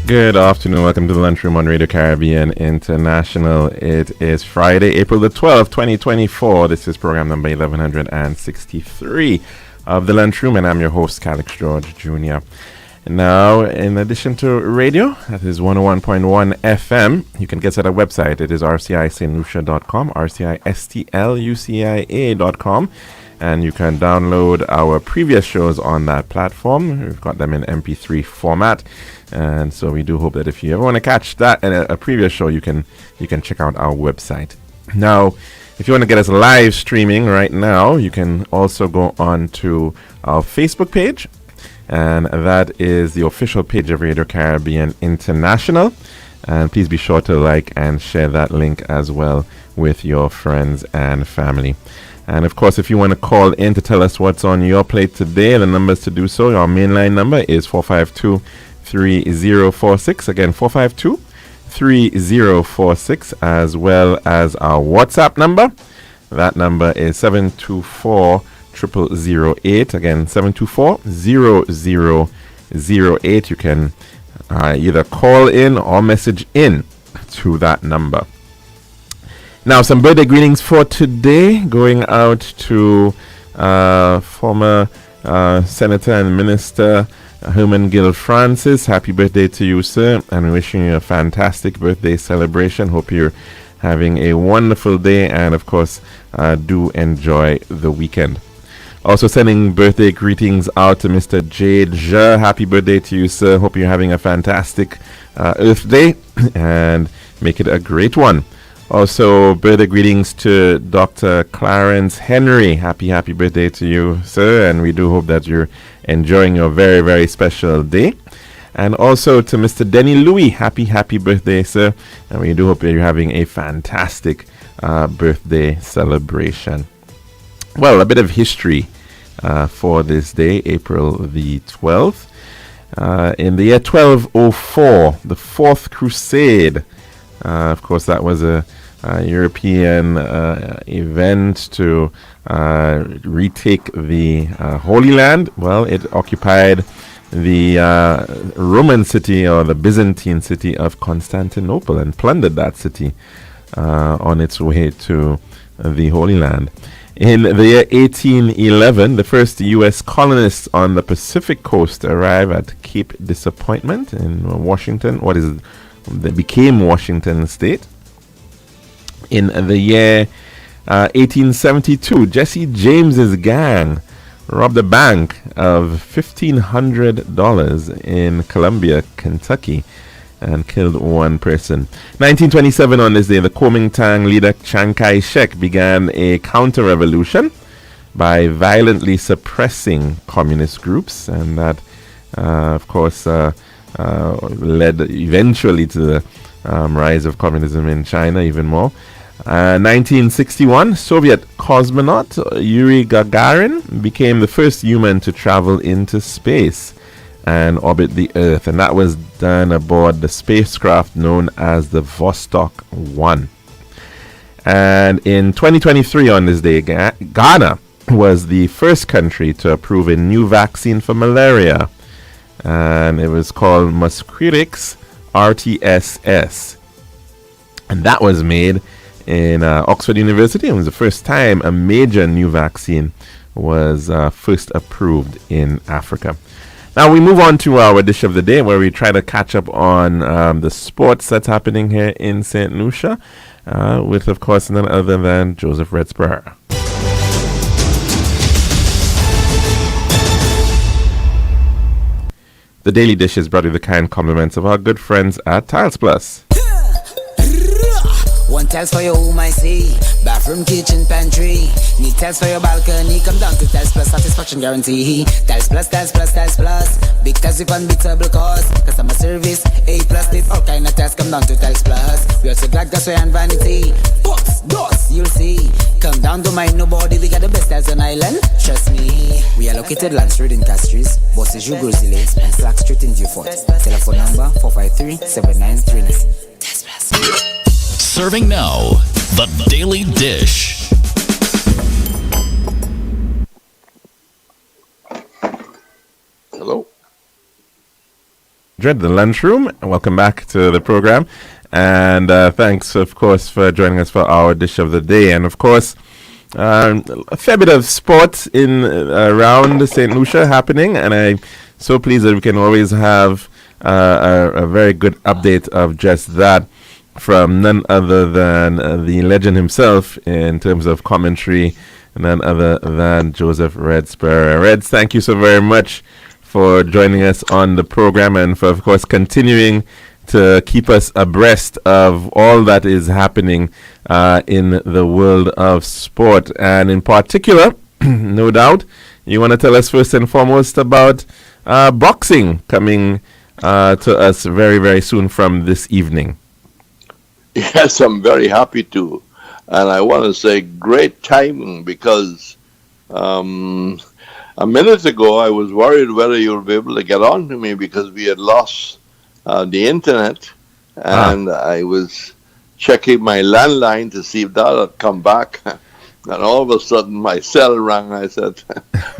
Good afternoon. Welcome to the Lunchroom on Radio Caribbean International. It is Friday, April the 12th, 2024. This is program number 1163 of the Lunchroom, and I'm your host, Calix George Jr. Now, in addition to radio, that is 101.1 FM, you can get to our website. It is rcistlucia.com, rcistlucia.com. And you can download our previous shows on that platform. We've got them in MP3 format. And so we do hope that if you ever want to catch that and a previous show, you can check out our website. Now, if you want to get us live streaming right now, you can also go on to our Facebook page. And that is the official page of Radio Caribbean International. And please be sure to like and share that link as well with your friends and family. And of course, if you want to call in to tell us what's on your plate today, the numbers to do so, our mainline number is 452-3046. Again, 452-3046, as well as our WhatsApp number. That number is 724-0008. Again, 724-0008. You can either call in or message in to that number. Now, some birthday greetings for today, going out to former Senator and Minister Herman Gill Francis. Happy birthday to you, sir, and wishing you a fantastic birthday celebration. Hope you're having a wonderful day, and of course, do enjoy the weekend. Also sending birthday greetings out to Mr. Jade Zhe. Happy birthday to you, sir. Hope you're having a fantastic Earth Day, and make it a great one. Also, birthday greetings to Dr. Clarence Henry. Happy birthday to you, sir. And we do hope that you're enjoying your very, very special day. And also to Mr. Denny Louis. Happy birthday, sir. And we do hope that you're having a fantastic birthday celebration. Well, a bit of history for this day, April the 12th. In the year 1204, the Fourth Crusade. Of course, that was a European event to retake the Holy Land. Well, it occupied the Roman city, or the Byzantine city of Constantinople, and plundered that city on its way to the Holy Land. In the year 1811, the first U.S. colonists on the Pacific coast arrived at Cape Disappointment in Washington, that became Washington State. In the year 1872, Jesse James's gang robbed a bank of $1,500 in Columbia, Kentucky, and killed one person. 1927, on this day, the Kuomintang leader Chiang Kai-shek began a counter-revolution by violently suppressing communist groups, and that, of course, led eventually to the rise of communism in China even more. 1961, Soviet cosmonaut Yuri Gagarin became the first human to travel into space and orbit the Earth, and that was done aboard the spacecraft known as the Vostok 1. And in 2023, on this day, Ghana was the first country to approve a new vaccine for malaria, and it was called Mosquirix RTSS, and that was made in Oxford University. It was the first time a major new vaccine was first approved in Africa. Now we move on to our dish of the day, where we try to catch up on the sports that's happening here in St. Lucia, with, of course, none other than Joseph Red Spur. The Daily Dish is brought with the kind compliments of our good friends at Tiles Plus. One tiles for your home, I see. Bathroom, kitchen, pantry. Need tiles for your balcony. Come down to Tiles Plus, satisfaction guarantee. Tiles Plus, Tiles Plus, Tiles Plus. Big tiles with unbeatable cost. Customer service, A+. There's all kind of tiles. Come down to Tiles Plus. We also got glassware and vanity. Books, doors, you'll see. Come down, don't mind nobody. We got the best tiles on island. Trust me. We are located Land Street in Castries, Bosses Grozile, and Slack Street in Beaufort. Telephone number 453-7939. Tiles Plus. Serving now, the Daily Dish. Hello. Madrid, the Lunchroom. Welcome back to the program. And thanks, of course, for joining us for our dish of the day. And, of course, a fair bit of sports in around St. Lucia happening. And I'm so pleased that we can always have a very good update of just that from none other than the legend himself in terms of commentary, none other than Joseph Reds Pereira. Reds, thank you so very much for joining us on the program and for, of course, continuing to keep us abreast of all that is happening in the world of sport. And in particular, no doubt, you want to tell us first and foremost about boxing coming to us very, very soon from this evening. Yes, I'm very happy to. And I want to say great timing because a minute ago I was worried whether you would be able to get on to me because we had lost the internet. And I was checking my landline to see if that had come back. And all of a sudden my cell rang. I said,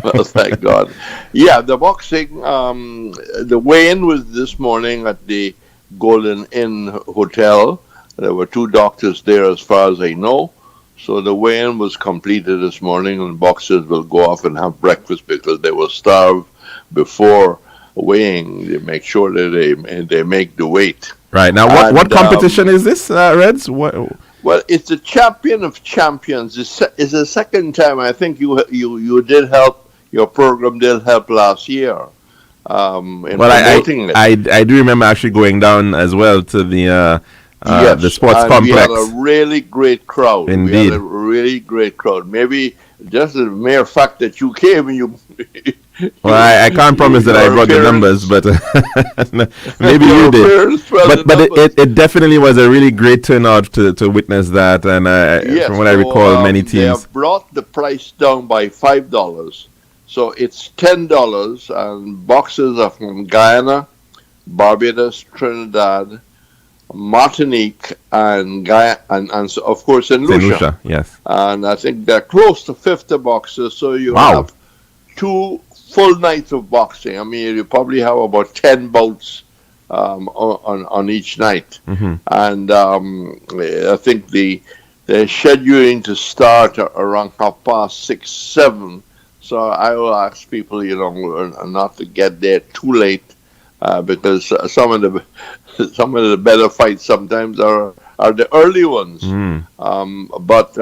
well, thank God. Yeah, the boxing, the weigh-in was this morning at the Golden Inn Hotel. There were 2 doctors there as far as I know. So the weigh-in was completed this morning and boxers will go off and have breakfast because they were starved before weighing. They make sure that they make the weight. Right. Now, what competition is this, Reds? Well, it's the Champion of Champions. It's the second time. I think you did help, your program did help last year. I do remember actually going down as well to the sports complex. We had a really great crowd. Indeed. We had a really great crowd. Maybe just the mere fact that you came and you... Well, I can't promise that I brought the numbers, but maybe you did. But it definitely was a really great turnout to witness that. And from what I recall, many teams... They have brought the price down by $5. So it's $10, and boxers are from Guyana, Barbados, Trinidad, Martinique, and so of course St. Lucia. Yes. And I think they're close to 50 boxers, so you have 2 full nights of boxing. I mean, you probably have about 10 bouts on each night. Mm-hmm. And I think they're scheduling to start around 6:30, 7. So I will ask people, not to get there too late because some of the better fights sometimes are the early ones. But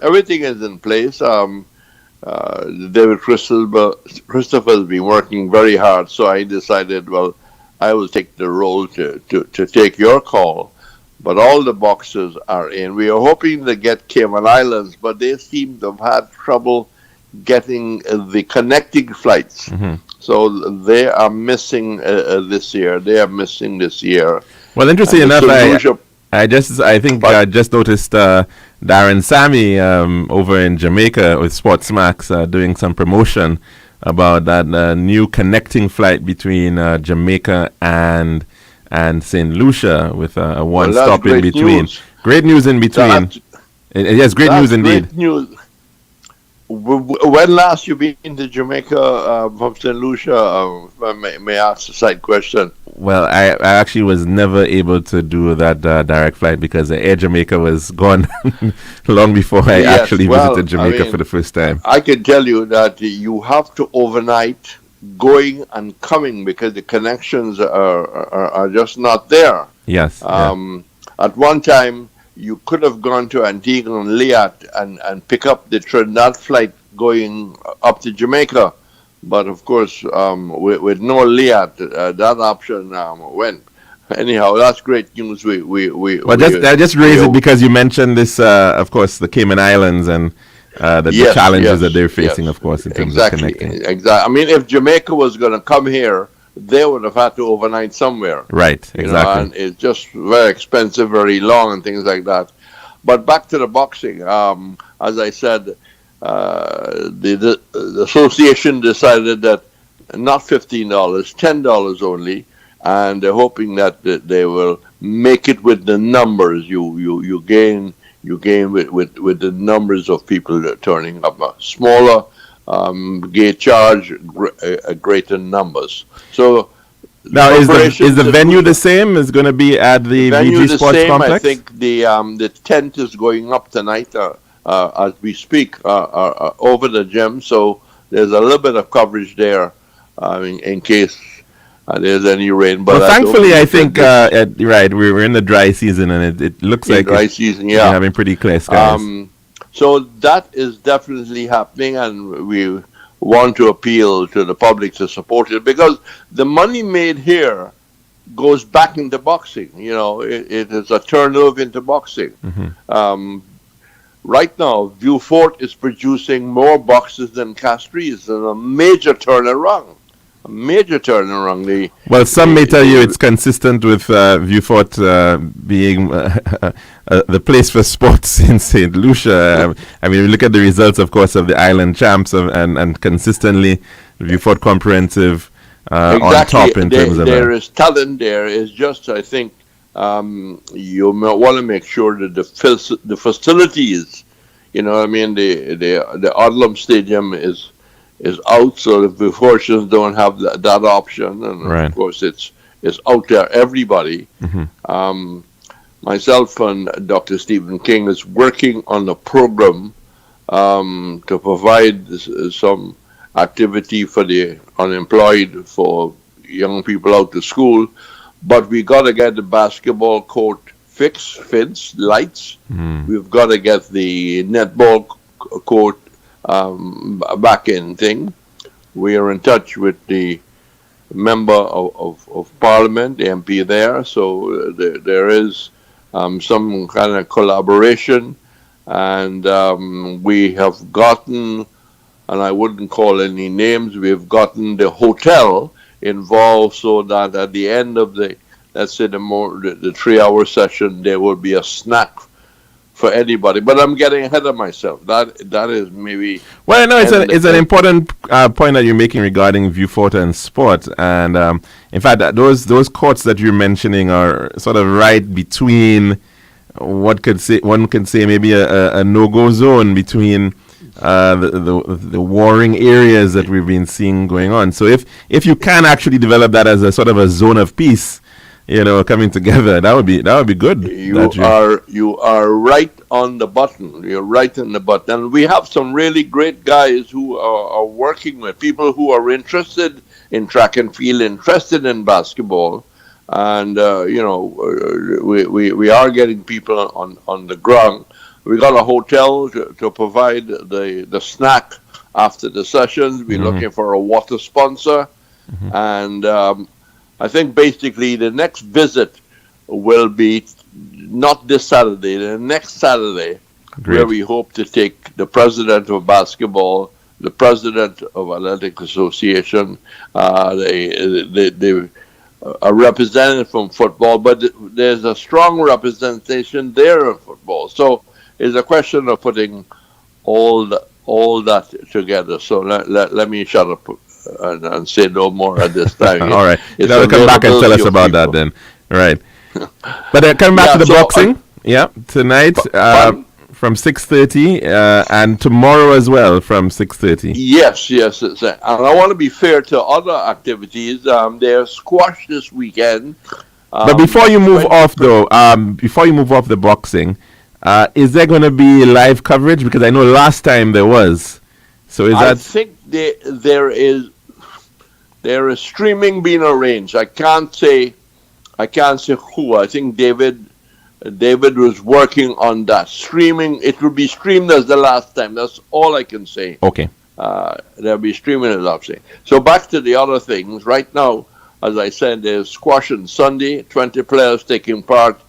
everything is in place. David Christopher has been working very hard, so I decided, well, I will take the role to take your call. But all the boxers are in. We are hoping to get Cayman Islands, but they seem to have had trouble getting the connecting flights. Mm-hmm. So they are missing this year. Well, interesting enough, I just noticed Darren Sammy over in Jamaica with Sports Max doing some promotion about that new connecting flight between Jamaica and St. Lucia with a one stop in between. Great news in between. Yes, great news indeed. Great news. When last you been to Jamaica from St. Lucia? May I ask a side question? Well, I actually was never able to do that direct flight because Air Jamaica was gone long before I actually visited Jamaica for the first time. I can tell you that you have to overnight going and coming because the connections are just not there. Yes. At one time, you could have gone to Antigua and Liat and pick up the Trinidad flight going up to Jamaica. But of course, with no Liat, that option went. Anyhow, that's great news. I just raised it because you mentioned this, of course, the Cayman Islands and the challenges that they're facing, of course, in terms of connecting. Exactly. I mean, if Jamaica was going to come here, they would have had to overnight somewhere. Right, exactly. And it's just very expensive, very long, and things like that. But back to the boxing. As I said, the association decided that not $15, $10 only, and they're hoping that they will make it with the numbers. You gain with the numbers of people that are turning up. A smaller gate charge, greater numbers. So Now, is the preparations venue are- the same? Is going to be at the venue VG the Sports same. Complex? I think the tent is going up tonight as we speak over the gym. So there's a little bit of coverage there in case there's any rain. But Well, thankfully, I think this- right, we're in the dry season, and it looks in like dry season, we're yeah. having pretty clear skies. So that is definitely happening, and we want to appeal to the public to support it because the money made here goes back into boxing. You know, it is a turnover into boxing. Right now, Vieux Fort is producing more boxes than Castries, and a major turnaround. A major turnaround. Well, some may tell you it's consistent with Vieux Fort being the place for sports in St. Lucia. I mean, we look at the results, of course, of the Island Champs and consistently Vieux Fort Comprehensive on top in terms of there is talent there. It's just, I think, you want to make sure that the facilities, you know what I mean, the Odlum Stadium is out, so the fortunes don't have that option, and right. Of course it's out there. Everybody, myself and Dr. Stephen King is working on a program to provide some activity for the unemployed, for young people out to school, but we got to get the basketball court fenced, lights. We've got to get the netball court back in thing. We are in touch with the member of parliament, the MP there, so there is some kind of collaboration, and we have gotten, and I wouldn't call any names, we've gotten the hotel involved so that at the end of the, let's say the 3-hour session, there will be a snack for anybody. But I'm getting ahead of myself. That is maybe. Well, no, it's an important point that you're making regarding Vieux Fort and sport, and in fact, those courts that you're mentioning are sort of right between one could say maybe a no-go zone between the warring areas that we've been seeing going on. So if you can actually develop that as a sort of a zone of peace, you know, coming together, that would be good. You are right on the button. You're right on the button. And we have some really great guys who are working with people who are interested in track and field, interested in basketball, and we are getting people on the ground. We got a hotel to provide the snack after the sessions. We're looking for a water sponsor, and I think basically the next visit will be not this Saturday, the next Saturday, where we hope to take the president of basketball, the president of Athletic Association, a representative from football, but there's a strong representation there of football. So it's a question of putting all that together. So let me shut up and say no more at this time. All right. Now come back and tell us about that then. Right. But coming back to the boxing, tonight from 6:30 and tomorrow as well from 6:30. Yes. And I want to be fair to other activities. There's squash this weekend. But before you move off the boxing, is there going to be live coverage? Because I know last time there was. So I think there is streaming being arranged. I can't say who. I think David was working on that. Streaming, it will be streamed as the last time. That's all I can say. Okay. There'll be streaming as last time. So back to the other things. Right now, as I said, there's squash on Sunday. 20 players taking part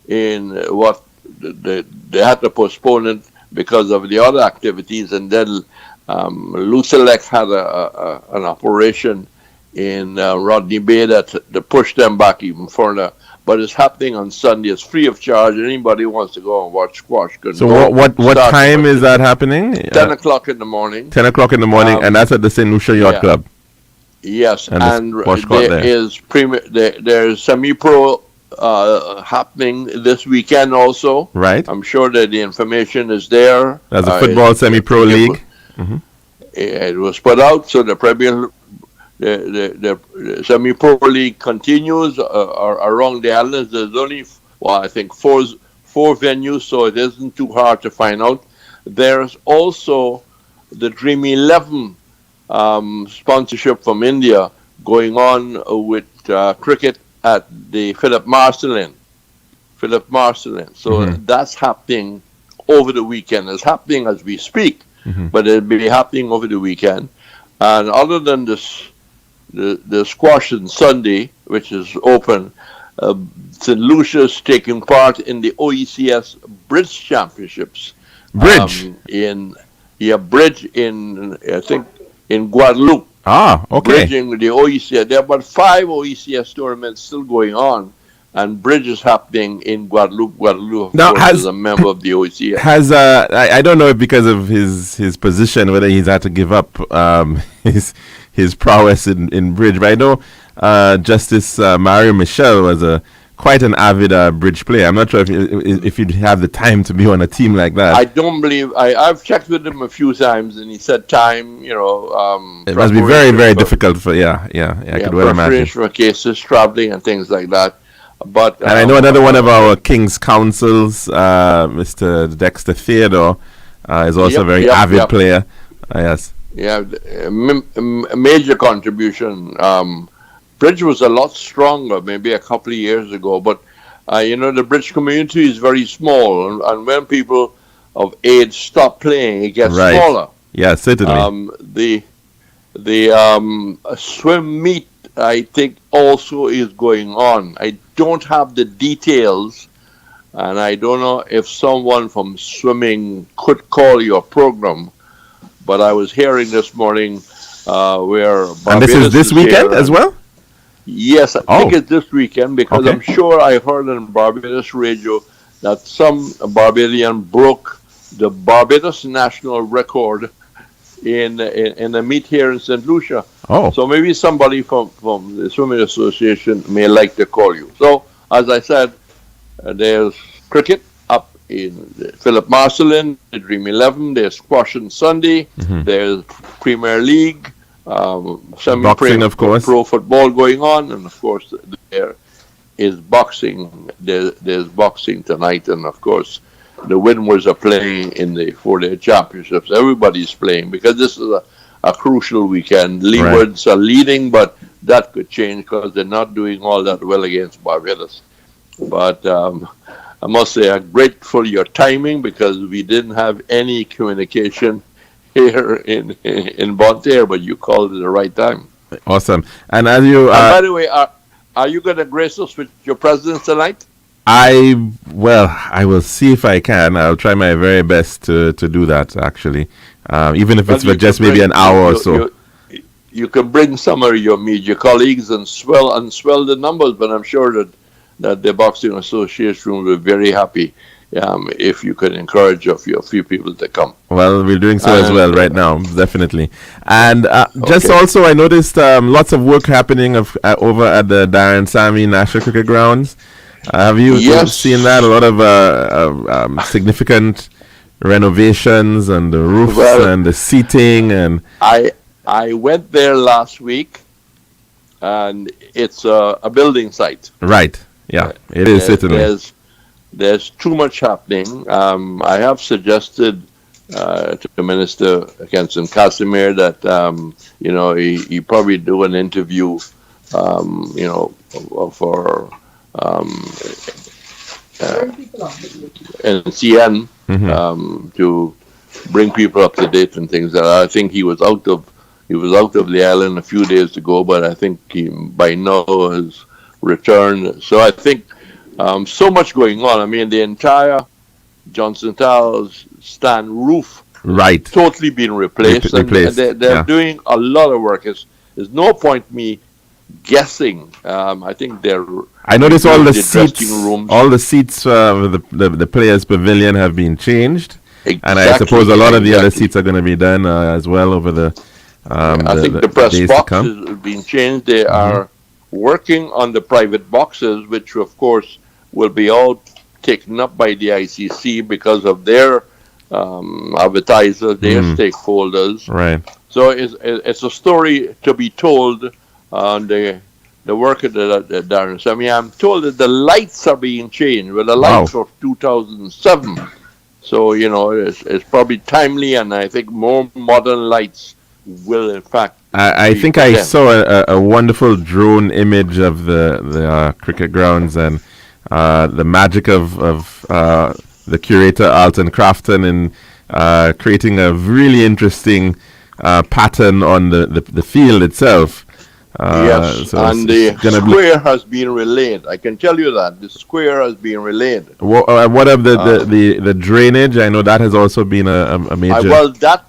in what they had to postpone it because of the other activities, and then Lucelec had an operation in Rodney Bay that pushed them back even further. But it's happening on Sunday. It's free of charge. Anybody who wants to go and watch squash can go. So what time is that happening? 10 o'clock in the morning. 10 o'clock in the morning, and that's at the St. Lucia Yacht Club. Yes, and there's semi-pro happening this weekend also. Right. I'm sure that the information is there. There's a football semi-pro league. It was put out, so the Premier the semi-pro league continues around the islands. There's only, I think four venues, so it isn't too hard to find out. There's also the Dream 11 sponsorship from India going on with cricket at the Philip Marcelin. So that's happening over the weekend. It's happening as we speak, but it'll be happening over the weekend. And other than this, the squash on Sunday, which is open, St. Lucia's taking part in the OECS Bridge Championships. Bridge? Bridge in, I think, in Guadeloupe. Ah, okay. Bridging the OECS. There are about 5 OECS tournaments still going on, and bridge is happening in Guadeloupe. Guadeloupe, of course, is a member of the OECS. I don't know if because of his position, whether he's had to give up his prowess in bridge, but I know Justice Mario Michel was quite an avid bridge player. I'm not sure if you'd have the time to be on a team like that. I don't believe. I've checked with him a few times, and he said time. It must be very, very difficult for. I could well imagine. For cases, traveling, and things like that. But and I know another one of our King's counsels, Mr. Dexter Theodore, is also a very avid player. Yes. Yeah, a major contribution. Bridge was a lot stronger maybe a couple of years ago, but the bridge community is very small, and when people of age stop playing, it gets smaller. Yeah, certainly. The swim meet, I think, also is going on. I don't have the details, and I don't know if someone from swimming could call your program, but I was hearing this morning where Barbados and this is this weekend as well? Yes, I think it's this weekend, because I'm sure I heard on Barbados radio that some Barbadian broke the Barbados national record in a meet here in St. Lucia. So maybe somebody from the Swimming Association may like to call you. So, as I said, there's cricket up in Philip Marcelin, the Dream 11, there's squash on Sunday, there's Premier League, boxing, of course, pro football going on, and of course there is boxing. There's boxing tonight, and of course the Windwards are playing in the 4-day championships. Everybody's playing because this is a crucial weekend. Leewards are leading, but that could change because they're not doing all that well against Barbados. But I must say I'm grateful for your timing, because we didn't have any communication here in Bonterre, but you called at the right time. Awesome. And as you by the way, are you going to grace us with your presence tonight? I will see if I can. I'll try my very best to do that, actually, even if it's for just maybe an hour or so. You can bring some of your media colleagues and swell the numbers, but I'm sure that the Boxing Association will be very happy if you could encourage a few people to come. Well, we're doing so as well right now, definitely. And just also, I noticed lots of work happening over at the Darren Sammy National Cricket Grounds. Have you seen that? A lot of significant renovations and the roofs and the seating. And I went there last week, and it's a building site. Right. Yeah, it is certainly. There's too much happening. I have suggested to Minister Kenson Casimir that he probably do an interview, for NCN to bring people up to date and things. I think he was out of the island a few days ago, but I think he by now has returned. So I think. So much going on. I mean, the entire Johnson Towers stand roof totally being replaced. They're doing a lot of work. There's no point me guessing. I think I noticed all the seats. Rooms. All the seats with the players' pavilion have been changed, and I suppose a lot of the other seats are going to be done as well over the. I think the press boxes have been changed. They are working on the private boxes, which of course will be all taken up by the ICC because of their advertisers, their stakeholders. Right. So it's a story to be told on the work of the Darren. So, I mean, I'm told that the lights are being changed with the lights of 2007. So, you know, it's probably timely, and I think more modern lights will, in fact. I think I saw a wonderful drone image of the cricket grounds, and the magic of the curator Alton Crafton in creating a really interesting pattern on the field itself. Yes, so and the square has been relayed. I can tell you that the square has been relayed. What of the drainage? I know that has also been a major. Well, that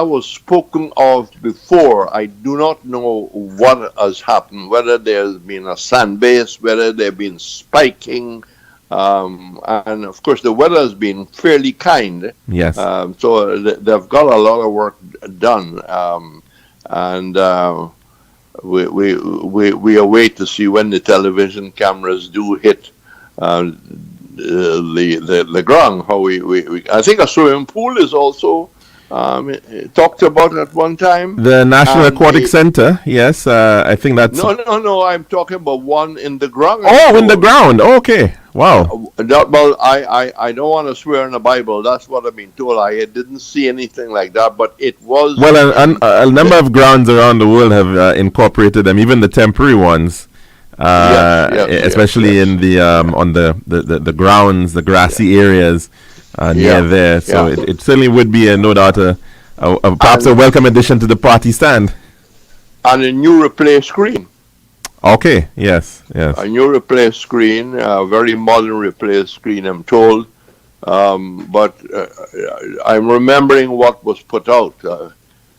was spoken of before. I do not know what has happened. Whether there's been a sand base, whether there's been spiking, and of course the weather has been fairly kind. Yes. So they've got a lot of work done, and. We await to see when the television cameras do hit the ground. How I think a swimming pool is also talked about at one time. The National Aquatic Center, yes, I think that's. No. I'm talking about one in the ground. Oh, in the ground. Oh, okay. Wow. Well, I don't want to swear in the Bible. That's what I've been told. I didn't see anything like that, but it was. Well, a number of grounds around the world have incorporated them, even the temporary ones. Especially in the on the grounds, the grassy areas near there. So it certainly would be no doubt perhaps a welcome addition to the party stand. And a new replay screen. Okay. Yes. A new replay screen, a very modern replay screen, I'm told. But I'm remembering what was put out.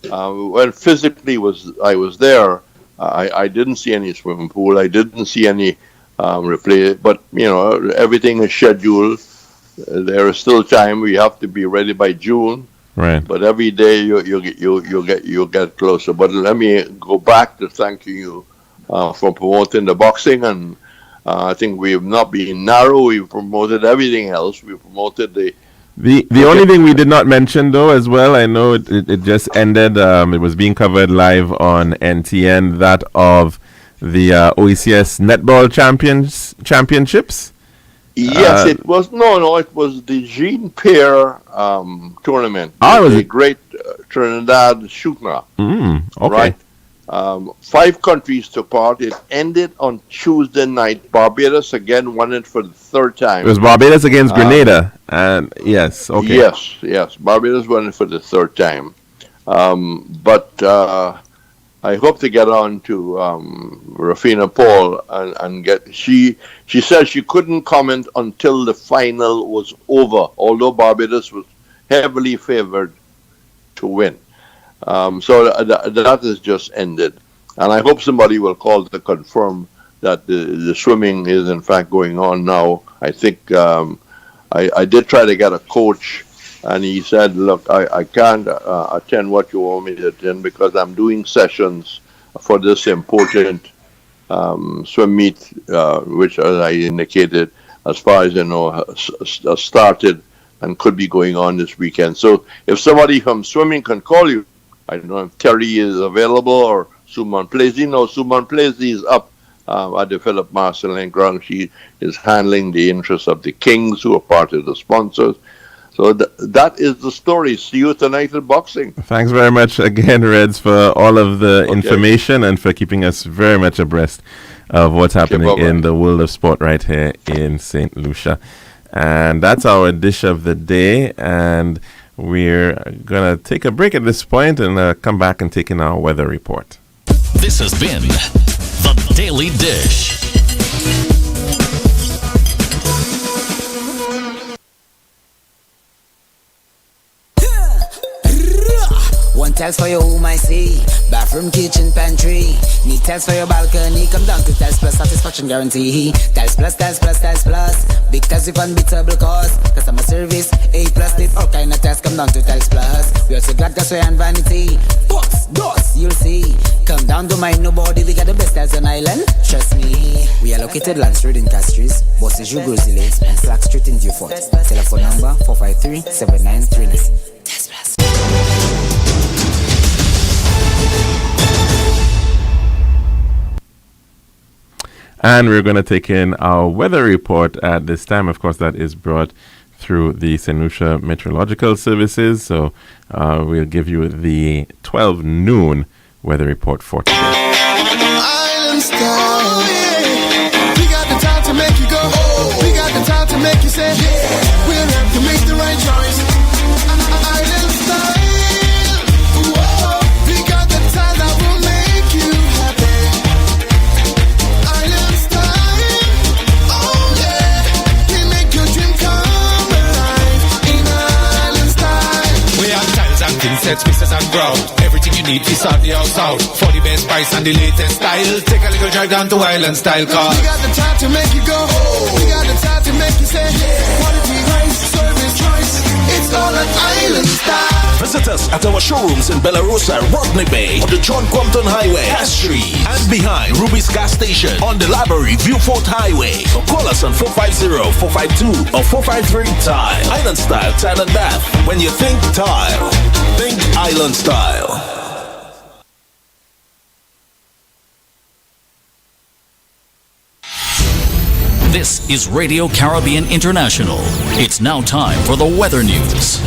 When physically I was there, I didn't see any swimming pool. I didn't see any replay. But you know, everything is scheduled. There is still time. We have to be ready by June. Right. But every day you get closer. But let me go back to thanking you for promoting the boxing, and I think we have not been narrow. We've promoted everything else. We promoted the only thing we did not mention, though, as well, I know it just ended. It was being covered live on NTN. That of the OECS Netball Championships. Yes, it was. No, it was the Jean Pierre tournament. Oh, it was the Great Trinidad Shooter. Okay. Right. 5 countries took part. It ended on Tuesday night. Barbados again won it for the 3rd time. It was Barbados against Grenada, and yes, okay. Yes. Barbados won it for the 3rd time. But I hope to get on to Rafina Paul and get. She said she couldn't comment until the final was over, although Barbados was heavily favored to win. So that has just ended, and I hope somebody will call to confirm that the swimming is in fact going on now. I think I did try to get a coach, and he said, look, I can't attend what you want me to attend because I'm doing sessions for this important swim meet, which, as I indicated, as far as I know, started and could be going on this weekend. So if somebody from swimming can call you, I don't know if Terry is available or Suman Plesy. No, Suman Plesy is up at the Philip Marcelin ground. She is handling the interests of the Kings, who are part of the sponsors. So that is the story. See you tonight at boxing. Thanks very much again, Reds, for all of the information and for keeping us very much abreast of what's happening in the world of sport right here in St. Lucia. And that's our dish of the day. And we're going to take a break at this point and come back and take in our weather report. This has been The Daily Dish. One tiles for your home, I see. Bathroom, kitchen, pantry. Need tiles for your balcony. Come down to Tiles Plus, satisfaction guarantee. Tiles Plus, Tiles Plus, Tiles Plus. Big tiles with unbeatable cost. Customer service, A+. With all kind of tiles, come down to Tiles Plus. We also got gasway and vanity. Books, doors, you'll see. Come down, don't mind nobody. We got the best tiles on island. Trust me. We are located Land Street in Castries, Bosses Grozile, and Slack Street in Dufort. Telephone number 453-7939. Tiles Plus. And we're going to take in our weather report at this time. Of course, that is brought through the St. Lucia Meteorological Services. So we'll give you the 12 noon weather report for today. Island style, yeah. We got the time to make you go. We got the time to make you say, yeah. We'll have to make the right choice. Island style, whoa. We got the time that will make you happy. Island style, oh yeah. We make your dream come alive in Island style. We have tiles and thin sets, pieces and ground. Everything you need to sort the house out. For the best price and the latest style. Take a little drive down to Island Style Car. We got the time to make you go. We got the time to make you say, quality, price, service, choice. It's all an Island Style. Visit us at our showrooms in Belarus, Rodney Bay, on the John Compton Highway, Castries, and behind Ruby's Gas Station on the Library Viewfort Highway. So call us on 450-452 or 453-TILE. Island Style Tile and Bath. When you think tile, think Island Style. This is Radio Caribbean International. It's now time for the weather news.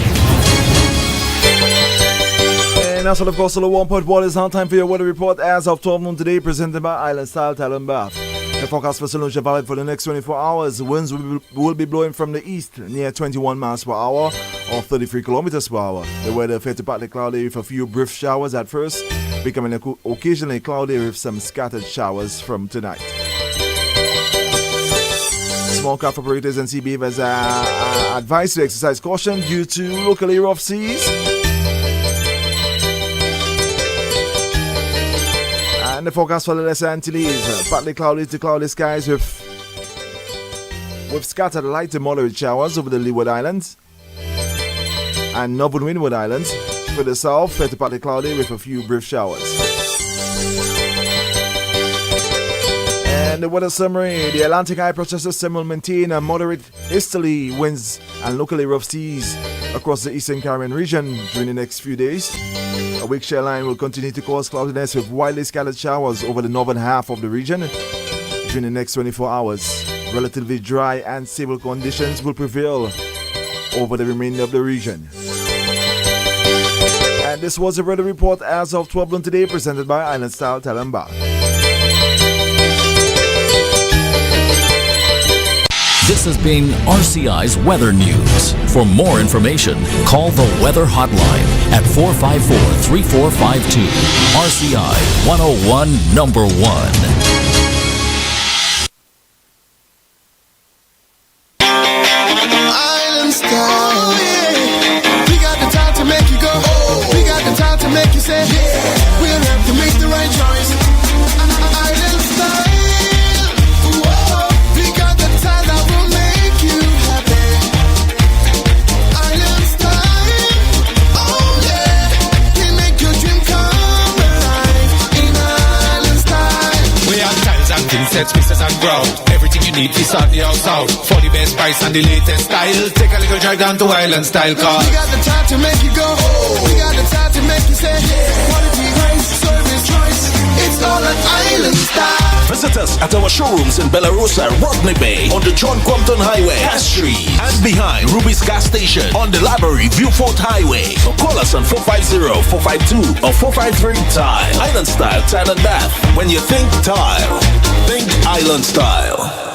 And that's all, of course, the 1.1 is now time for your weather report as of 12 noon today, presented by Island Style Tile and Bath. The forecast for St. Lucia valid for the next 24 hours. Winds will be blowing from the east near 21 miles per hour or 33 kilometers per hour. The weather fair to partly cloudy with a few brief showers at first, becoming occasionally cloudy with some scattered showers from tonight. Small craft operators and sea beavers are advised to exercise caution due to locally rough seas. And the forecast for the Lesser Antilles, partly cloudy to cloudy skies with scattered light to moderate showers over the Leeward Islands and Northern Windward Islands. For the south, fair to partly cloudy with a few brief showers. And the weather summary, the Atlantic high pressure system will maintain a moderate easterly winds and locally rough seas across the Eastern Caribbean region during the next few days. A weak shear line will continue to cause cloudiness with widely scattered showers over the northern half of the region during the next 24 hours. Relatively dry and stable conditions will prevail over the remainder of the region. And this was a weather report as of 12 noon today, presented by Island Style Tile and Bath. This has been RCI's Weather News. For more information, call the Weather Hotline at 454-3452. RCI 101 number 1. Island style, yeah. We got the time to make you go. We got the time to make you say, yeah. We'll have to make the right choice. Island style, whoa. We got the time that will make you happy. Island style, oh yeah. We make your dream come alive in Island style. We have tiles and thin sets, pieces and ground. Everything you need to sort the house out. For the best price and the latest style. Take a little drive down to Island Style Car. We got the time to make you go. We got the time to make you say, quality, price, service, choice. It's all an Island Style. Visit us at our showrooms in Belarus, Rodney Bay, on the John Compton Highway, Castries, and behind Ruby's Gas Station on the Library Viewfort Highway. So call us on 450-452 or 453-TILE. Island Style Tile and Bath. When you think tile, think Island Style.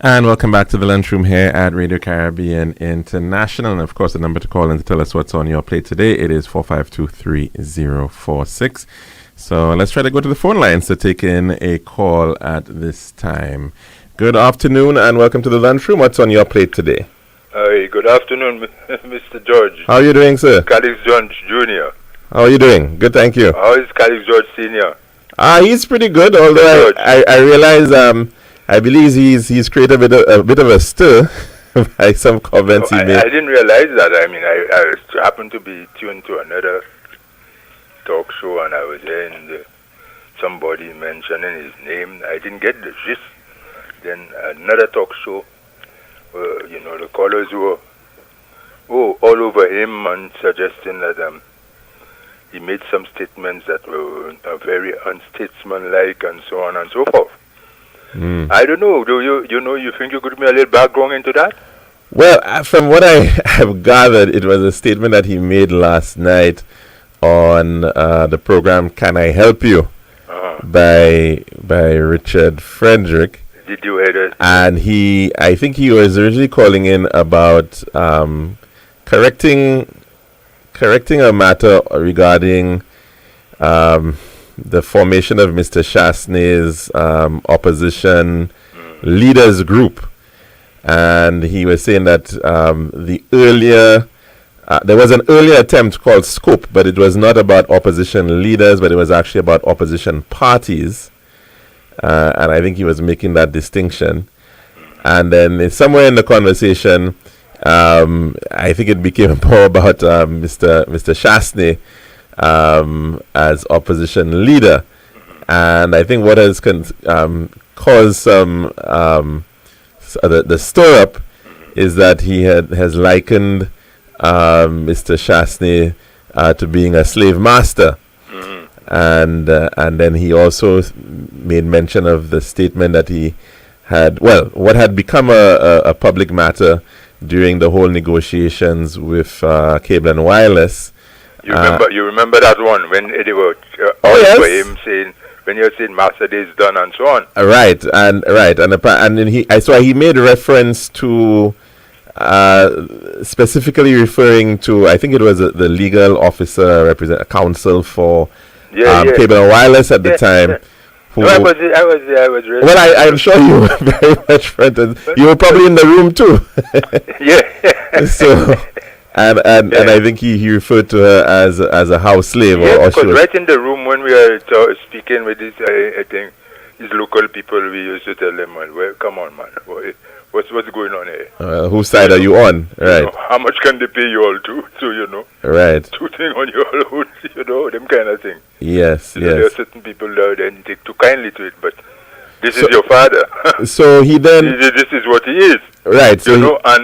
And welcome back to the lunchroom here at Radio Caribbean International. And of course, the number to call in to tell us what's on your plate today, it is 452-3046. So let's try to go to the phone lines to take in a call at this time. Good afternoon and welcome to the lunchroom. What's on your plate today? Hi, good afternoon, Mr. George. How are you doing, sir? Calix George Jr. How are you doing? Good, thank you. How is Calix George Sr.? He's pretty good, although I realize I believe he's created a bit of a stir by some comments he made. I didn't realize that. I mean, I happened to be tuned to another talk show and I was hearing somebody mentioning his name. I didn't get the gist. Then another talk show the callers were all over him and suggesting that he made some statements that were very unstatesmanlike and so on and so forth. I don't know. Do you think you could give me a little background into that? Well, from what I have gathered, it was a statement that he made last night on the program "Can I Help You" by Richard Frederick. Did you hear that? And I think he was originally calling in about correcting a matter regarding the formation of Mr. Chasney's opposition leaders group. And he was saying that there was an earlier attempt called Scope, but it was not about opposition leaders, but it was actually about opposition parties. And I think he was making that distinction. And then somewhere in the conversation, I think it became more about Mr. Chasney as opposition leader. And I think what has caused some the stir-up is that he has likened Mr. Chasney to being a slave master. And then he also made mention of the statement that he had, what had become a public matter during the whole negotiations with Cable and Wireless. You remember that one when they were for him saying, when you're saying Master Day is done and so on. Right, and then he made reference to specifically referring to, I think it was the legal officer, counsel for Cable and Wireless at the time. No, I was really. Well, I'm sure you were very much frightened. You were probably in the room too. Yeah. So, and I think he referred to her as a house slave. Yeah, because right in the room when we were speaking with this, I think these local people, we used to tell them, well, come on, man, what's going on here? Whose side are you on? Right. How much can they pay you all to? So right. Two things on your own, them kind of thing. Yes, yes. There are certain people that didn't take too kindly to it, but this is your father. So he then. This is what he is. Right. So I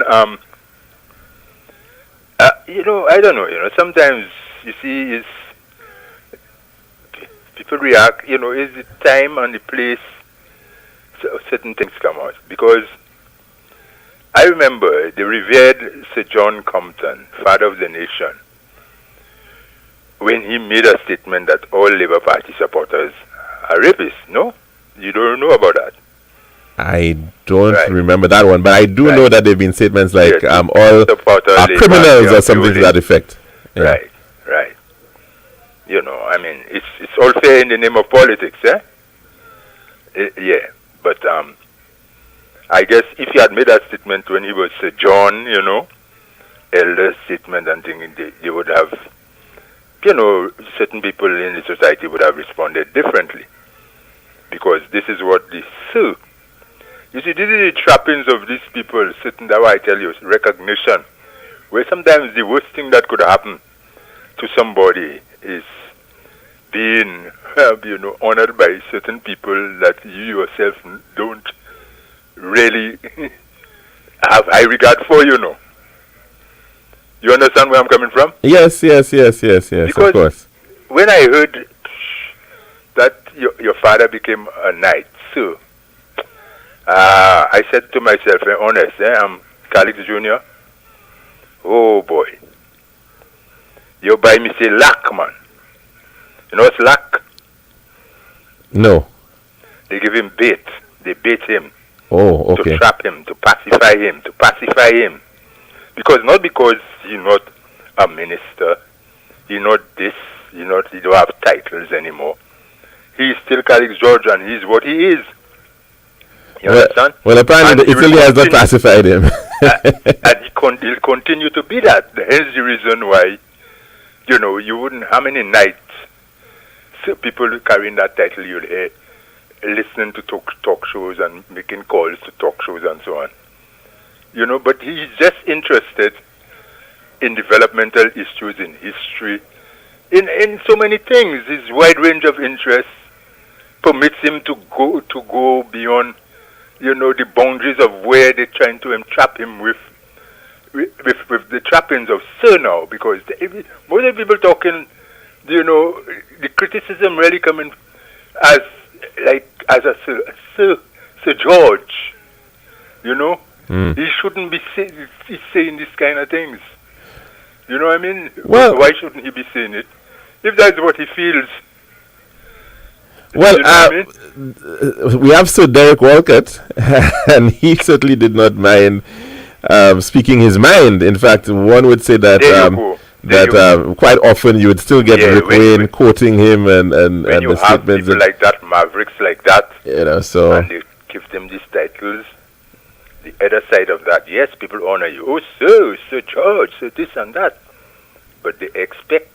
don't know. Sometimes you see, people react. Is the time and the place certain things come out. Because I remember the revered Sir John Compton, father of the nation, when he made a statement that all Labour Party supporters are rapists. No, you don't know about that. I don't remember that one, but I do know that there have been statements like all are criminals or something to that effect. Yeah. Right. I mean, it's all fair in the name of politics, eh? Yeah, but I guess if he had made that statement when he was Sir John, elder statement and things, they would have, certain people in the society would have responded differently. Because this is what they sue. You see, this is the trappings of these people sitting there, I tell you, recognition. Where sometimes the worst thing that could happen to somebody is being, honored by certain people that you yourself don't really have high regard for, You understand where I'm coming from? Yes, because of course. When I heard that your father became a knight, so I said to myself, honest, I'm Calix Jr. Oh boy. You buy me say lack, man. You know what's lack? No. They give him bait. They bait him. Oh, okay. To trap him, to pacify him. Not because he's not a minister, he's not this, he don't have titles anymore. He's still Calix George and he's what he is. You understand? Well, apparently Italy has not pacified him. And he'll continue to be that. Hence the reason why, you wouldn't, how many nights people carrying that title you'll hear, listening to talk shows and making calls to talk shows and so on. But he's just interested in developmental issues, in history, in so many things. His wide range of interests permits him to go beyond the boundaries of where they're trying to entrap him with the trappings of Sir now, because most of the people talking, the criticism really coming as a Sir George, he shouldn't be saying these kind of things. You know what I mean? Well, why shouldn't he be saying it? If that's what he feels. Well, you know what I mean? We have Sir Derek Walcott, and he certainly did not mind speaking his mind. In fact, one would say that quite often you would still get Rick Wayne quoting him and you the have statements. People like that, mavericks like that, so and they give them these titles. The other side of that, yes, people honor you. Oh, Sir George, Sir this and that. But they expect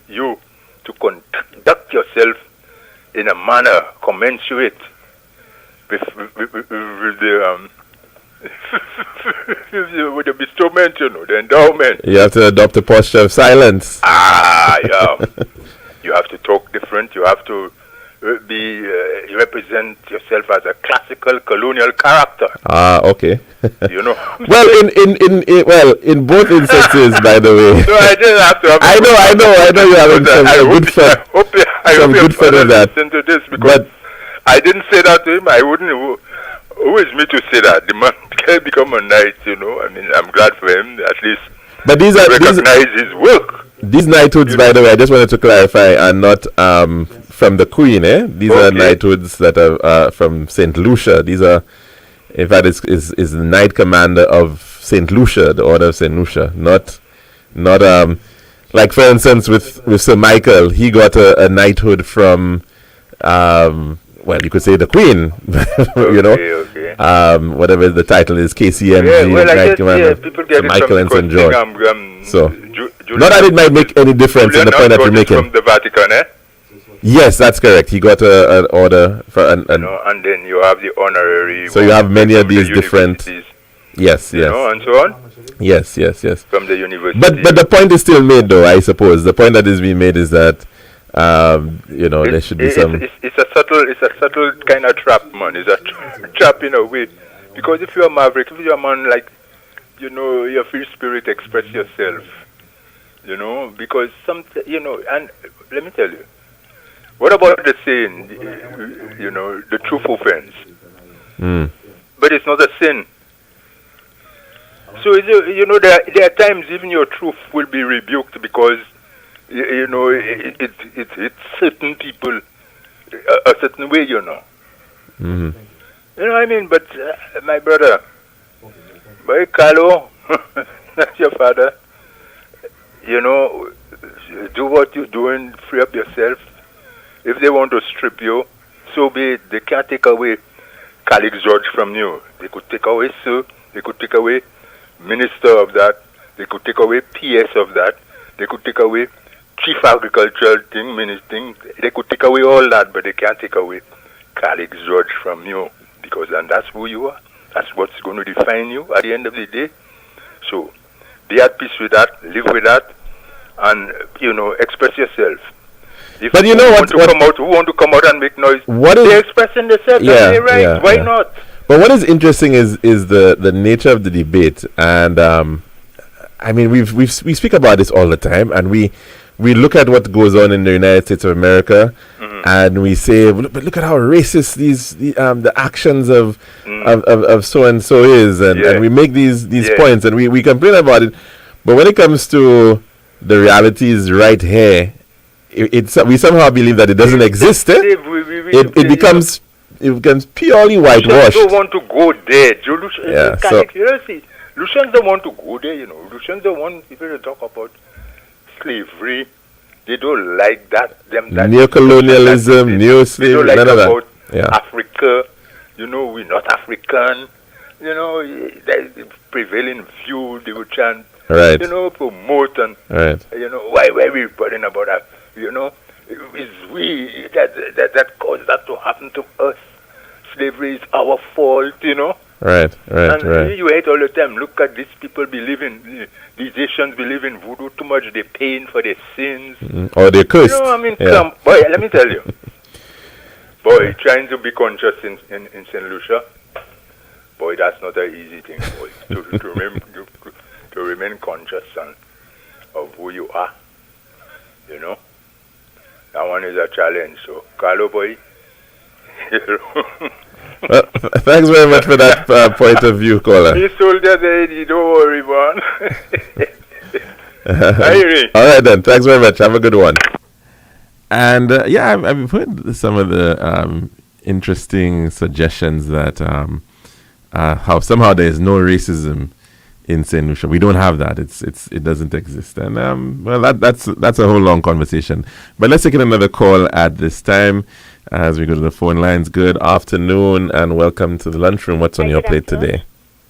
you to conduct yourself in a manner commensurate with the with the bestowment, the endowment. You have to adopt a posture of silence. Yeah. You have to talk different. You have to represent yourself as a classical colonial character. Okay. Well, in both instances, by the way. So I just have to. I know you're having some good fun. I hope good fun with that. Listen to this, because I didn't say that to him. I wouldn't. Who is me to say that? The man can become a knight. I mean, I'm glad for him at least. But recognize his work. These knighthoods, by the way, I just wanted to clarify, are not from the Queen. These are knighthoods that are from Saint Lucia. These are, in fact, is the Knight Commander of Saint Lucia, the Order of Saint Lucia. Not like, for instance, with Sir Michael, he got a knighthood from you could say the Queen. Okay. Whatever the title is, KCMG, Knight Commander, Sir Michael and St. George. Not that it might make any difference in the point that you're making. From the Vatican, Yes, that's correct. He got an order for and then you have the honorary. So you have many of these different. Yes. And so on. Yes. From the university. But the point is still made, though. I suppose the point that is being made is that there should be some. It's a subtle kind of trap, man. It's a trap in a way, because if you're a maverick, if you're a man like, your free spirit, express yourself. Because and let me tell you, what about the saying, the truth offense? But it's not a sin. So there are times even your truth will be rebuked because it's certain people a certain way, Mm-hmm. You know what I mean? But my brother, boy, Carlo, that's your father. Do what you're doing, free up yourself. If they want to strip you, so be it. They can't take away Calix George from you. They could take away Sir. They could take away Minister of that. They could take away PS of that. They could take away Chief Agricultural thing. They could take away all that, but they can't take away Calix George from you, and that's who you are. That's what's going to define you at the end of the day. So be at peace with that, live with that, and express yourself. If but who want to come out and make noise? They're expressing themselves, right? Why not? But what is interesting is the nature of the debate, and I mean we speak about this all the time, and we look at what goes on in the United States of America, and we say, but look at how racist the actions of so and so is, and we make these points, and we complain about it, but when it comes to the realities right here, we somehow believe that it doesn't exist. It becomes purely whitewashed. Lucians don't want to go there. Lucians don't want to go there. Lucians don't want people to talk about slavery. They don't like that. Neocolonialism, neo-slavery, none of that. Africa. We're not African. The prevailing view they would chant. Right. Promote and why we burden about that? It's we that caused that to happen to us. Slavery is our fault. Right. You hate all the time. Look at these people believing, these Asians believe in voodoo too much. They're paying for their sins. Or they're cursed. Come, boy, let me tell you. Boy, trying to be conscious in St. Lucia, boy, that's not an easy thing, boy. To remain conscious of who you are. You know, that one is a challenge. So, Carlo, boy. Well, thanks very much for that point of view, caller. He soldier there, don't worry, man. All right then. Thanks very much. Have a good one. And yeah, I've heard some of the interesting suggestions that how somehow there is no racism in St. Lucia. We don't have that. It doesn't exist. And well, that's a whole long conversation. But let's take another call at this time as we go to the phone lines. Good afternoon and welcome to the lunchroom. What's on your plate today?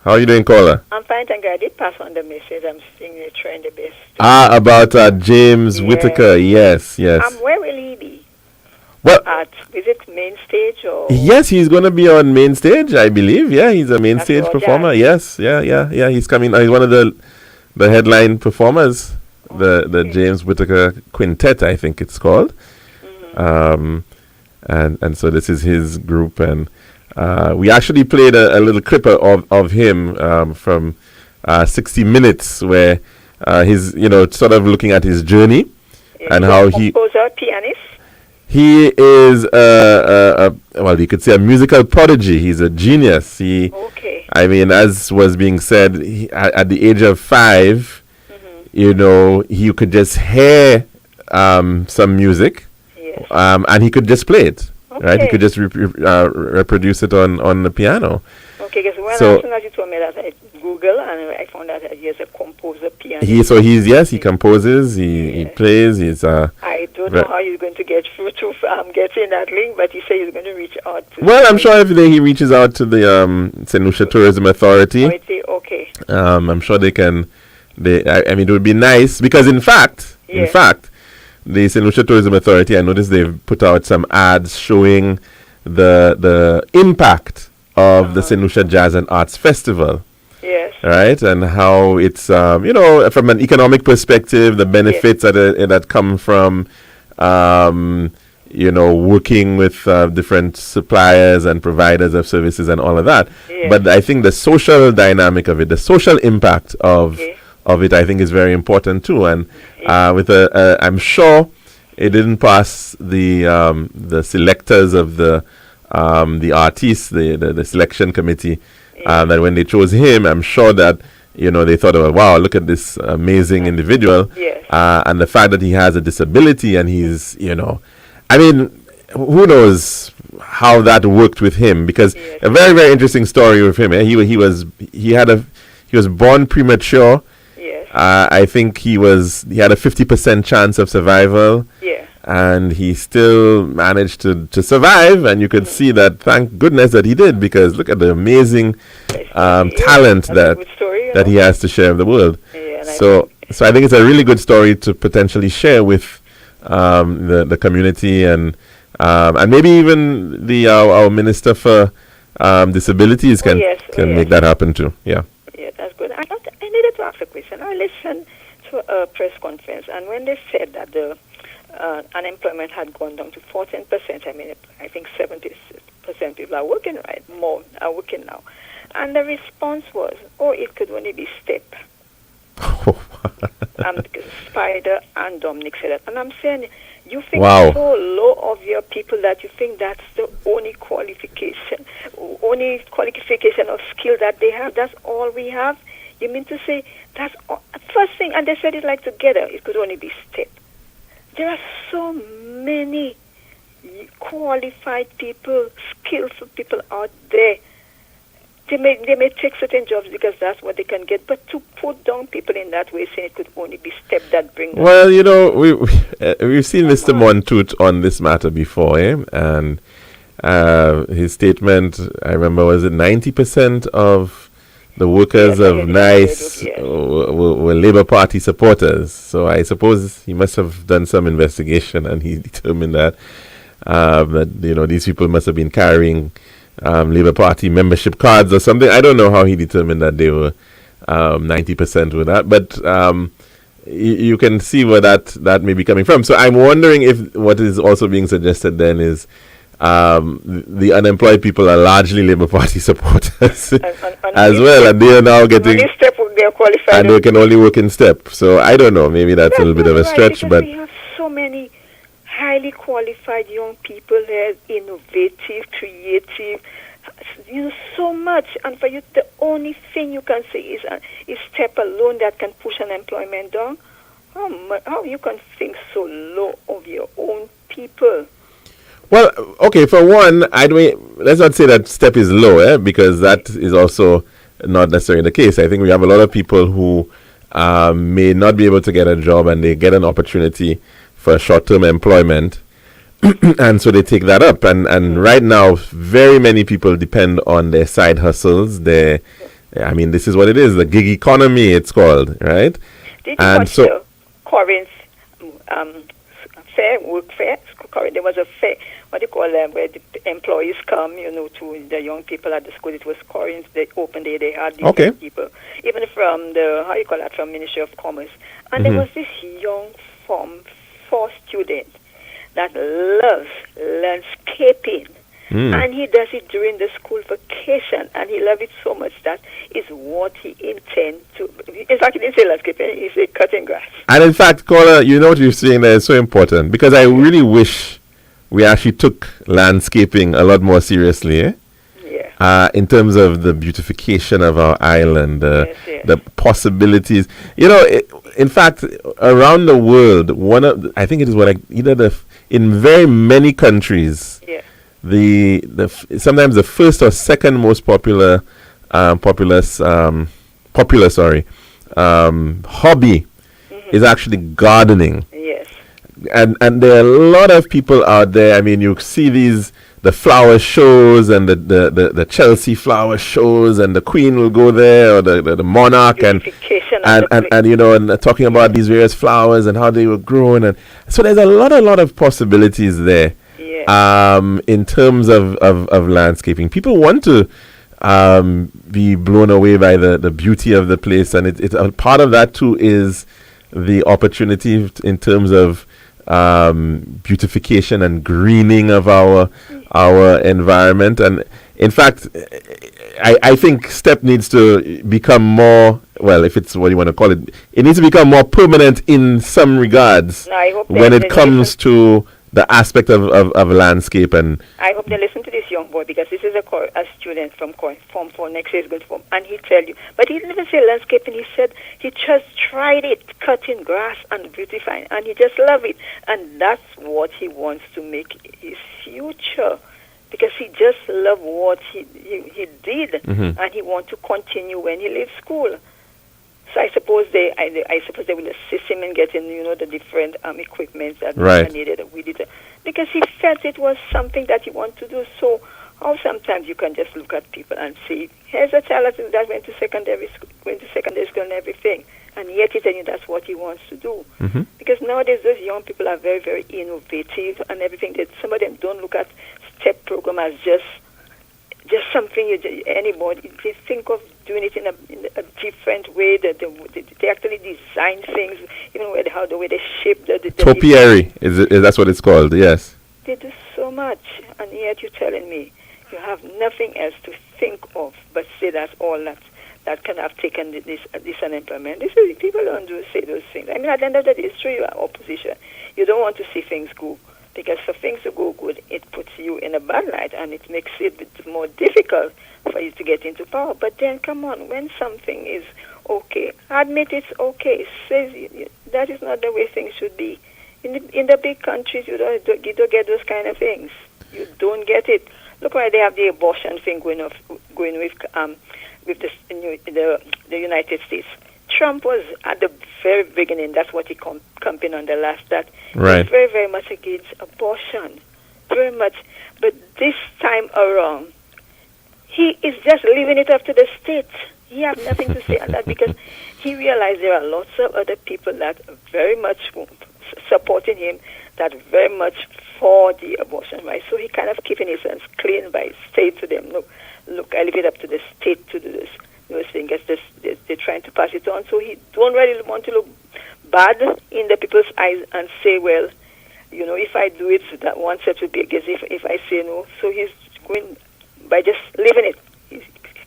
How are you doing, caller? I'm fine, thank you. I did pass on the message. I'm seeing you trying the best. About James Whitaker. Yes. Where will he be? Well, is it main stage or? Yes, he's going to be on main stage, I believe. Yeah, he's a main stage performer. Yes, yeah. He's coming. He's one of the headline performers. The James Whitaker Quintet, I think it's called. Mm-hmm. And so this is his group, and we actually played a little clip of him from 60 Minutes, where he's sort of looking at his journey and how he composer, pianist. He is well, you could say a musical prodigy. He's a genius. I mean, as was being said, at the age of 5, he could just hear some music, and he could just play it. Okay. Right? He could just reproduce it on the piano. Okay, because as soon as you told me that, I Google and I found out that he is a composer, pianist. He composes, he plays, I don't know how you're going to get through to getting that link, but he said he's going to reach out to. Well, I'm sure if he reaches out to the St. Lucia Tourism Authority. Okay. I'm sure they can. I mean, it would be nice because, in fact, the St. Lucia Tourism Authority, I noticed they've put out some ads showing the impact of the St. Lucia Jazz and Arts Festival. Yes. Right, and how it's from an economic perspective, the benefits that come from working with different suppliers and providers of services and all of that. Yes. But I think the social dynamic of it, the social impact of it, I think is very important too. And I'm sure it didn't pass the selectors of the artists, the selection committee. That when they chose him, I'm sure that they thought, oh, wow, look at this amazing individual, and the fact that he has a disability and he's, I mean, who knows how that worked with him? Because a very, very interesting story with him. He was born premature. Yes. I think he had a 50% chance of survival. Yeah. And he still managed to survive, and you could see that, thank goodness that he did, because look at the amazing talent that he has to share with the world. Yeah, so I think it's a really good story to potentially share with the community and maybe even our Minister for Disabilities can make that happen too. Yeah. Yeah, that's good. I needed to ask a question. I listened to a press conference, and when they said that the unemployment had gone down to 14%. I mean, I think 70% people are working more are working now. And the response was, it could only be step. Because Spider and Dominic said that. And I'm saying, you think so low of your people that you think that's the only qualification of skill that they have. That's all we have. You mean to say that's first thing, and they said it like together, it could only be step. There are so many qualified people, skillful people out there. They may take certain jobs because that's what they can get, but to put down people in that way, saying it could only be step that brings. Well, we've seen Mr. Montoot on this matter before, and his statement, I remember, was it 90% of the workers of NICE were Labour Party supporters. So I suppose he must have done some investigation, and he determined that these people must have been carrying Labour Party membership cards or something. I don't know how he determined that they were 90% with that, but you can see where that may be coming from. So I'm wondering if what is also being suggested then is the unemployed people are largely Labour Party supporters as well, and they are now getting. Step they're qualified, and they can only work in step. So I don't know. Maybe that's a little bit of a stretch, but we have so many highly qualified young people there, innovative, creative. So much, and for you, the only thing you can say is step alone that can push unemployment down. How you can think so low of your own people? Well, okay. For one, let's not say that step is low, because that is also not necessarily the case. I think we have a lot of people who may not be able to get a job, and they get an opportunity for short-term employment. And so they take that up, and right now very many people depend on their side hustles. This is what it is, the gig economy it's called, right? Did you watch the Corinth work fair? There was a fair, what do you call them, where the employees come, to the young people at the school. It was Corinth, the open day. They had these people, even from from Ministry of Commerce. And there was this young Form 4 student that loves landscaping, and he does it during the school vacation, and he loves it so much that is what he intends to. In fact, he didn't say landscaping; he said cutting grass. And in fact, caller, what you're saying there is so important, because I really wish we actually took landscaping a lot more seriously, in terms of the beautification of our island, the possibilities. In fact, around the world, I think it is in very many countries, sometimes the first or second most popular hobby is actually gardening. Yes. And there are a lot of people out there. I mean, you see the flower shows and the Chelsea flower shows, and the Queen will go there, or the monarch, and talking about these various flowers and how they were grown, and so there's a lot of possibilities there. In terms of landscaping, people want to be blown away by the beauty of the place, and it's a part of that too is the opportunity in terms of beautification and greening of our environment. And in fact, I think STEP needs to become more, well, if it's what you want to call it, it needs to become more permanent in some regards when it comes to the aspect of landscape. And I hope they listen to this young boy, because this is a student from Form 4, next year is going to Form, and he tell you, but he didn't even say landscaping, he said he just tried it, cutting grass and beautifying, and he just loved it, and that's what he wants to make his future, because he just loved what he did, and he wants to continue when he leaves school. So I suppose they will assist him in getting, the different equipment that are needed with it, because he felt it was something that he wanted to do. So how sometimes you can just look at people and say, here's a child that went to secondary school and everything, and yet he tell you that's what he wants to do. Because nowadays those young people are very, very innovative and everything. That some of them don't look at STEP program as just something anybody. They think of doing it in a different way. That they actually design things, even the way they shape the topiary. That's what it's called? Yes. They do so much, and yet you're telling me you have nothing else to think of but say that's all that can have taken this unemployment. This is, people don't say those things. I mean, at the end of the day, it's true you are opposition. You don't want to see things go. Because for things to go good, it puts you in a bad light, and it makes it more difficult for you to get into power. But then, come on, when something is okay, admit it's okay. Say that is not the way things should be. In the big countries, you don't get those kind of things. You don't get it. Look why they have the abortion thing going with the United States. Trump was at the very beginning, that's what he campaigned on the last, that he's very, very much against abortion. Very much. But this time around, he is just leaving it up to the states. He has nothing to say on that, because he realized there are lots of other people that are very much supporting him, that are very much for the abortion rights. So he kind of keeping his hands clean by saying to them, look, I leave it up to the state to do this. They're trying to pass it on, so he don't really want to look bad in the people's eyes and say, well, if I do it, that one set will be against if I say no. So he's going by just leaving it.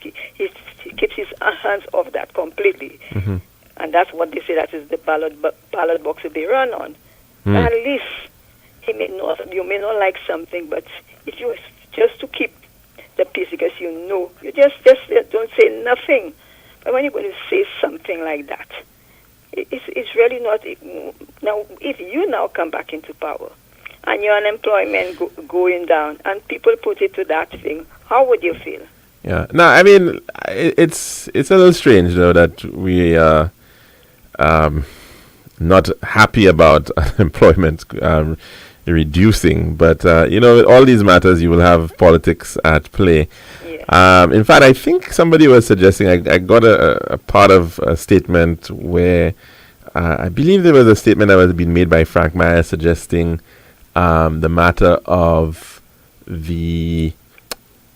He keeps his hands off that completely. Mm-hmm. And that's what they say, that is the ballot box will be run on. At least you may not like something, but if you just to keep the peace, because you just don't say nothing. But when you're going to say something like that, it's really not. Now, if you now come back into power and your unemployment going down and people put it to that thing, how would you feel? Yeah. No, I mean, it's a little strange, though, that we are not happy about unemployment reducing. But, all these matters, you will have politics at play. Yeah. In fact, I think somebody was suggesting, I got a part of a statement where I believe there was a statement that was being made by Frank Meyer suggesting the matter of the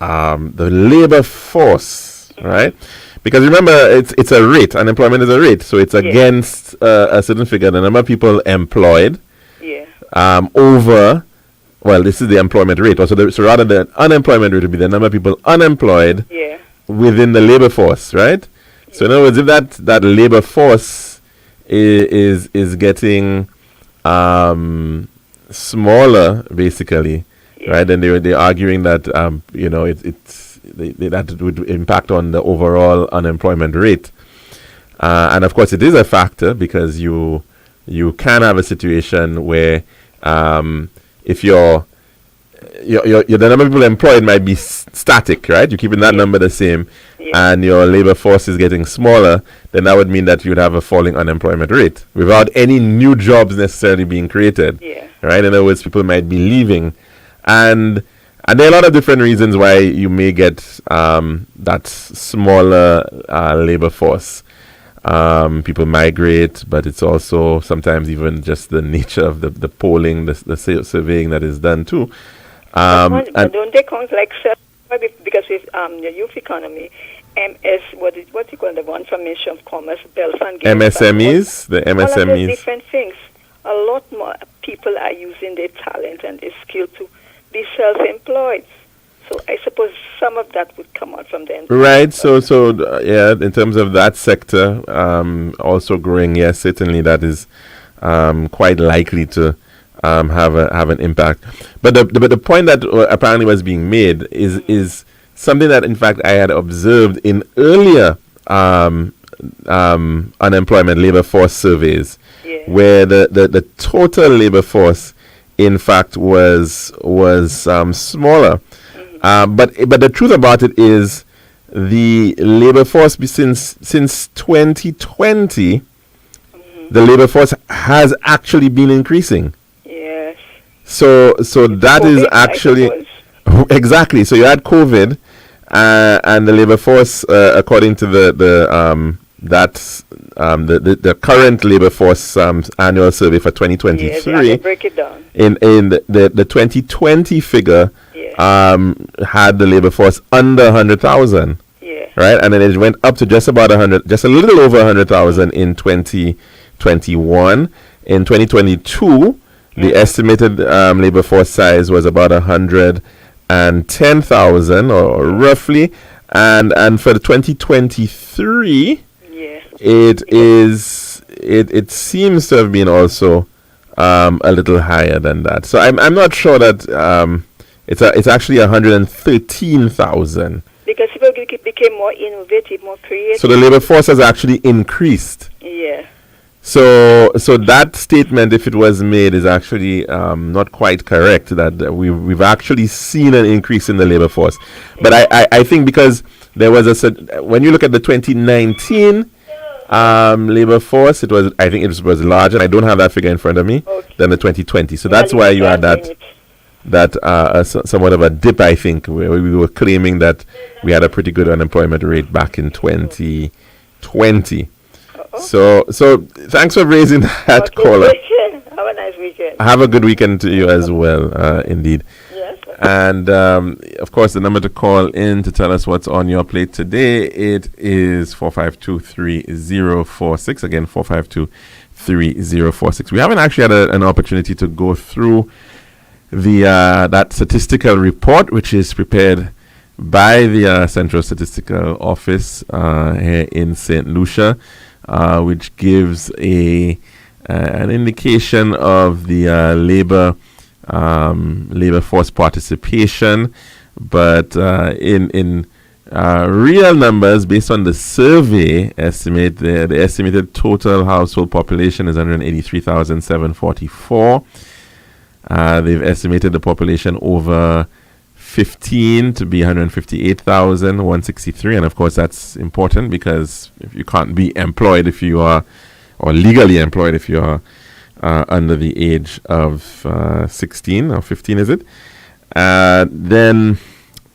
labor force, right? Because remember, it's a rate. Unemployment is a rate, so it's against a certain figure. The number of people employed over. Well, this is the employment rate. So rather the unemployment rate would be the number of people unemployed within the labor force, right? Yeah. So in other words, if that labor force is getting smaller, basically, right? Then they're arguing that that would impact on the overall unemployment rate, and of course it is a factor, because you can have a situation where if the number of people employed might be static, right? You're keeping that number the same, and your labor force is getting smaller, then that would mean that you would have a falling unemployment rate without any new jobs necessarily being created, right? In other words, people might be leaving, and there are a lot of different reasons why you may get that smaller labor force. People migrate, but it's also sometimes even just the nature of the polling, the surveying that is done too. But don't they count like because with the youth economy, what you call the one from Ministry of Commerce, Belfast, MSMEs, the MSMEs, all of those different things. A lot more people are using their talent and their skill to be self-employed. So I suppose some of that would come out from them. Right. So in terms of that sector, also growing, yes, certainly that is quite likely to have an impact. But the point that apparently was being made is something that in fact I had observed in earlier unemployment labor force surveys, where the total labor force in fact was smaller. But the truth about it is the labor force since 2020, the labor force has actually been increasing. Yes. So that is actually exactly. So you had COVID, and the labor force, according to the current labor force annual survey for 2023, break it down. In the 2020 figure. Had the labor force under 100,000, right, and then it went up to just about 100, just a little over 100,000 in 2021. In 2022, the estimated labor force size was about 110,000, or roughly, and for the 2023, it seems to have been also a little higher than that. So I'm not sure that. It's actually 113,000. Because people became more innovative, more creative. So the labor force has actually increased. Yeah. So that statement, if it was made, is actually not quite correct. That we've actually seen an increase in the labor force. But I think because there was when you look at the 2019 labor force, I think it was larger. I don't have that figure in front of me than the 2020. So that's why you had that somewhat of a dip, I think, where we were claiming that we had a pretty good unemployment rate back in 2020. So thanks for raising that, caller. Have a nice weekend. Have a good weekend to you as well, indeed. Yes. And of course, the number to call in to tell us what's on your plate today, it is 452-3046. Again, 452-3046. 3046. We haven't actually had an opportunity to go through the that statistical report, which is prepared by the Central Statistical Office here in St. Lucia, which gives an indication of the labor force participation, but in real numbers, based on the survey estimate, the estimated total household population is 183,744. They've estimated the population over 15 to be 158,163, and of course that's important because if you can't be employed if you are, or legally employed if you are under the age of 16 or 15, is it? Then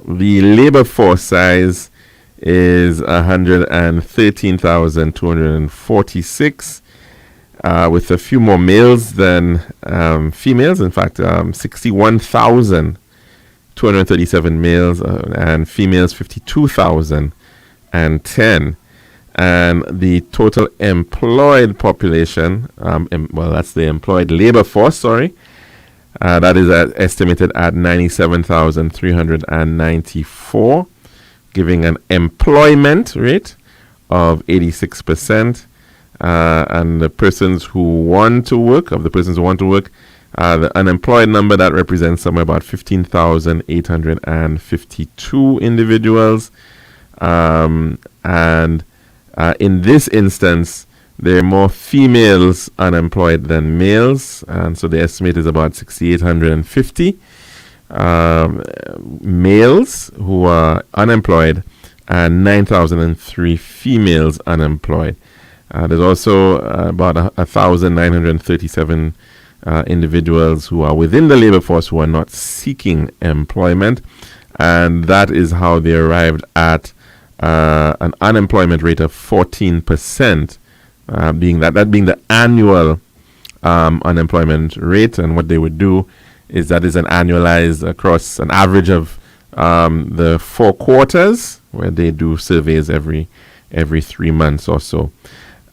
the labor force size is 113,246, with a few more males than females. In fact, 61,237 males and females 52,010. And the total employed population, that's the employed labor force, that is estimated at 97,394, giving an employment rate of 86%. And the persons who want to work, the unemployed number, that represents somewhere about 15,852 individuals. And in this instance, there are more females unemployed than males, and so the estimate is about 6,850 males who are unemployed and 9,003 females unemployed. There's also about 1,937 individuals who are within the labor force who are not seeking employment, and that is how they arrived at an unemployment rate of 14%. Being the annual unemployment rate. And what they would do is that is an annualized across an average of the 4 quarters, where they do surveys every 3 months or so.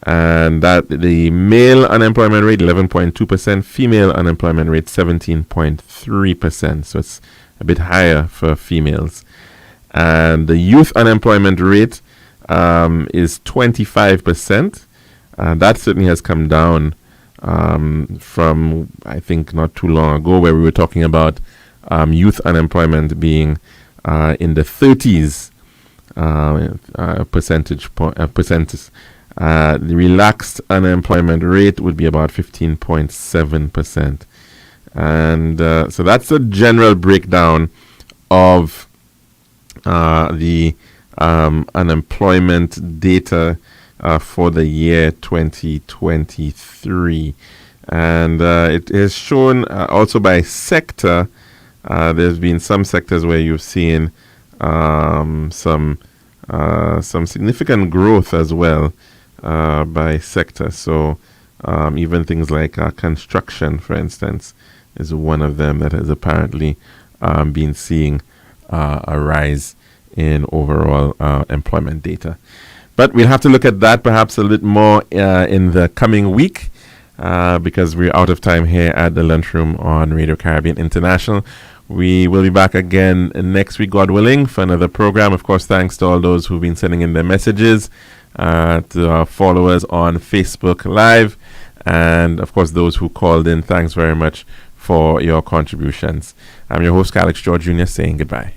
And that the male unemployment rate 11.2%, female unemployment rate 17.3%. So it's a bit higher for females. And the youth unemployment rate is 25%. That certainly has come down from, I think, not too long ago, where we were talking about youth unemployment being in the 30s percentage. The relaxed unemployment rate would be about 15.7%. And so that's a general breakdown of the unemployment data for the year 2023. And it is shown also by sector. There's been some sectors where you've seen some significant growth as well by sector. So even things like construction, for instance, is one of them that has apparently been seeing a rise in overall employment data. But we'll have to look at that perhaps a little more in the coming week because we're out of time here at the Lunchroom on Radio Caribbean International. We will be back again next week, God willing, for another program. Of course, thanks to all those who've been sending in their messages, to our followers on Facebook Live, and of course, those who called in. Thanks very much for your contributions. I'm your host, Alex George Jr., saying goodbye.